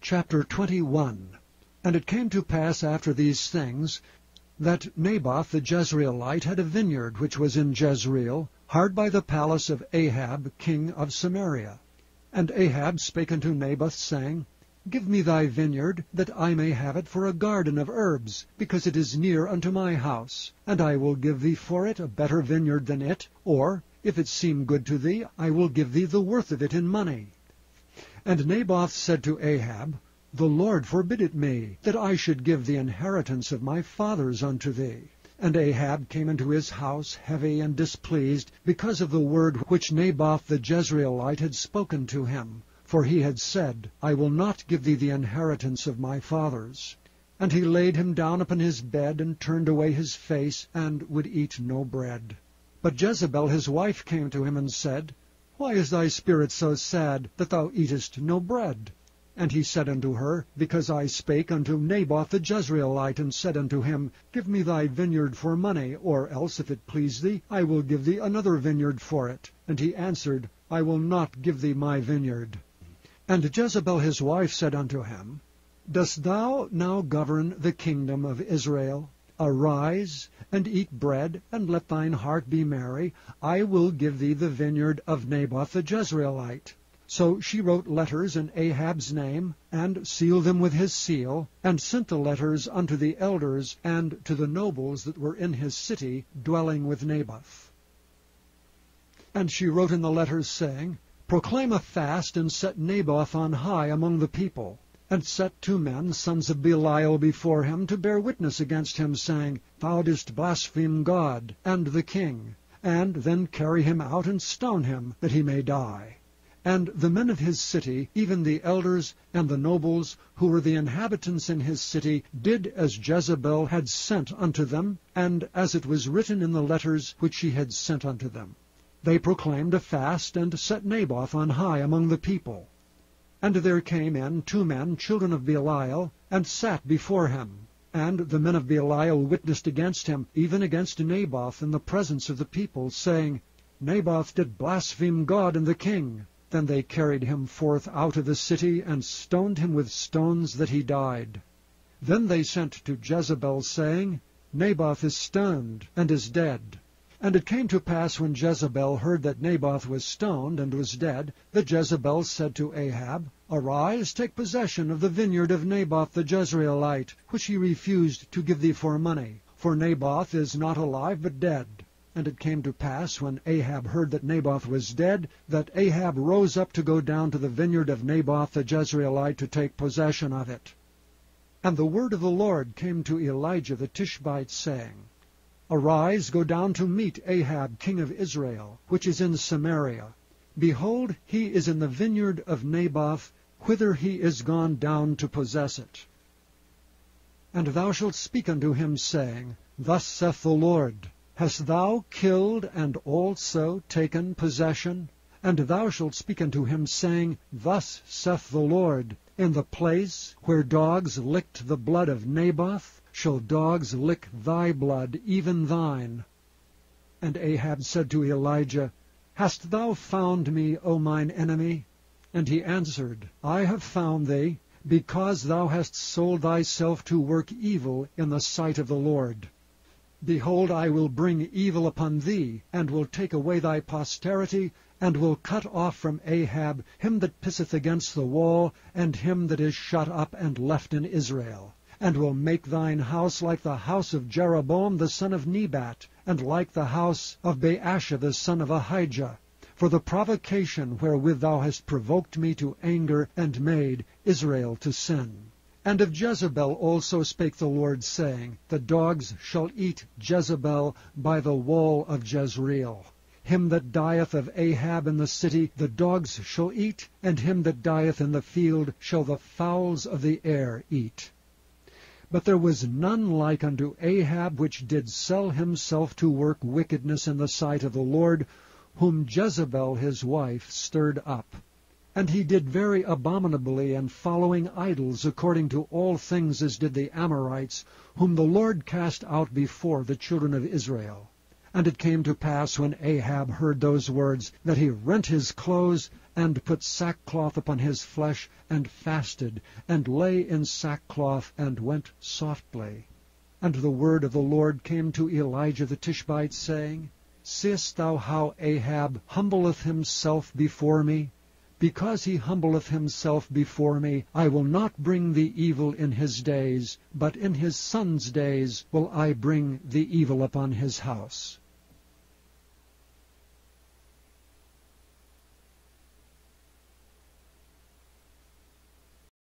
Chapter 21. And it came to pass after these things, that Naboth the Jezreelite had a vineyard which was in Jezreel, hard by the palace of Ahab king of Samaria. And Ahab spake unto Naboth, saying, Give me thy vineyard, that I may have it for a garden of herbs, because it is near unto my house, and I will give thee for it a better vineyard than it, or, if it seem good to thee, I will give thee the worth of it in money. And Naboth said to Ahab, The Lord forbid it me, that I should give the inheritance of my fathers unto thee. And Ahab came into his house heavy and displeased, because of the word which Naboth the Jezreelite had spoken to him. For he had said, I will not give thee the inheritance of my fathers. And he laid him down upon his bed, and turned away his face, and would eat no bread. But Jezebel his wife came to him, and said, Why is thy spirit so sad, that thou eatest no bread? And he said unto her, Because I spake unto Naboth the Jezreelite, and said unto him, Give me thy vineyard for money, or else, if it please thee, I will give thee another vineyard for it. And he answered, I will not give thee my vineyard. And Jezebel his wife said unto him, Dost thou now govern the kingdom of Israel? Arise, and eat bread, and let thine heart be merry. I will give thee the vineyard of Naboth the Jezreelite. So she wrote letters in Ahab's name, and sealed them with his seal, and sent the letters unto the elders and to the nobles that were in his city, dwelling with Naboth. And she wrote in the letters, saying, Proclaim a fast, and set Naboth on high among the people. And set 2 men, sons of Belial, before him, to bear witness against him, saying, Thou didst blaspheme God and the king. And then carry him out, and stone him, that he may die. And the men of his city, even the elders and the nobles, who were the inhabitants in his city, did as Jezebel had sent unto them, and as it was written in the letters which she had sent unto them. They proclaimed a fast, and set Naboth on high among the people. And there came in 2 men, children of Belial, and sat before him. And the men of Belial witnessed against him, even against Naboth, in the presence of the people, saying, Naboth did blaspheme God and the king. Then they carried him forth out of the city, and stoned him with stones, that he died. Then they sent to Jezebel, saying, Naboth is stoned, and is dead. And it came to pass, when Jezebel heard that Naboth was stoned, and was dead, that Jezebel said to Ahab, Arise, take possession of the vineyard of Naboth the Jezreelite, which he refused to give thee for money. For Naboth is not alive, but dead. And it came to pass, when Ahab heard that Naboth was dead, that Ahab rose up to go down to the vineyard of Naboth the Jezreelite, to take possession of it. And the word of the Lord came to Elijah the Tishbite, saying, Arise, go down to meet Ahab king of Israel, which is in Samaria. Behold, he is in the vineyard of Naboth, whither he is gone down to possess it. And thou shalt speak unto him, saying, Thus saith the Lord, Hast thou killed and also taken possession? And thou shalt speak unto him, saying, Thus saith the Lord, In the place where dogs licked the blood of Naboth, shall dogs lick thy blood, even thine. And Ahab said to Elijah, Hast thou found me, O mine enemy? And he answered, I have found thee, because thou hast sold thyself to work evil in the sight of the Lord. Behold, I will bring evil upon thee, and will take away thy posterity, and will cut off from Ahab him that pisseth against the wall, and him that is shut up and left in Israel. And will make thine house like the house of Jeroboam the son of Nebat, and like the house of Baasha the son of Ahijah, for the provocation wherewith thou hast provoked me to anger, and made Israel to sin. And of Jezebel also spake the Lord, saying, The dogs shall eat Jezebel by the wall of Jezreel. Him that dieth of Ahab in the city the dogs shall eat, and him that dieth in the field shall the fowls of the air eat. But there was none like unto Ahab, which did sell himself to work wickedness in the sight of the Lord, whom Jezebel his wife stirred up. And he did very abominably, and following idols, according to all things as did the Amorites, whom the Lord cast out before the children of Israel. And it came to pass, when Ahab heard those words, that he rent his clothes, and put sackcloth upon his flesh, and fasted, and lay in sackcloth, and went softly. And the word of the Lord came to Elijah the Tishbite, saying, Seest thou how Ahab humbleth himself before me? Because he humbleth himself before me, I will not bring the evil in his days, but in his son's days will I bring the evil upon his house.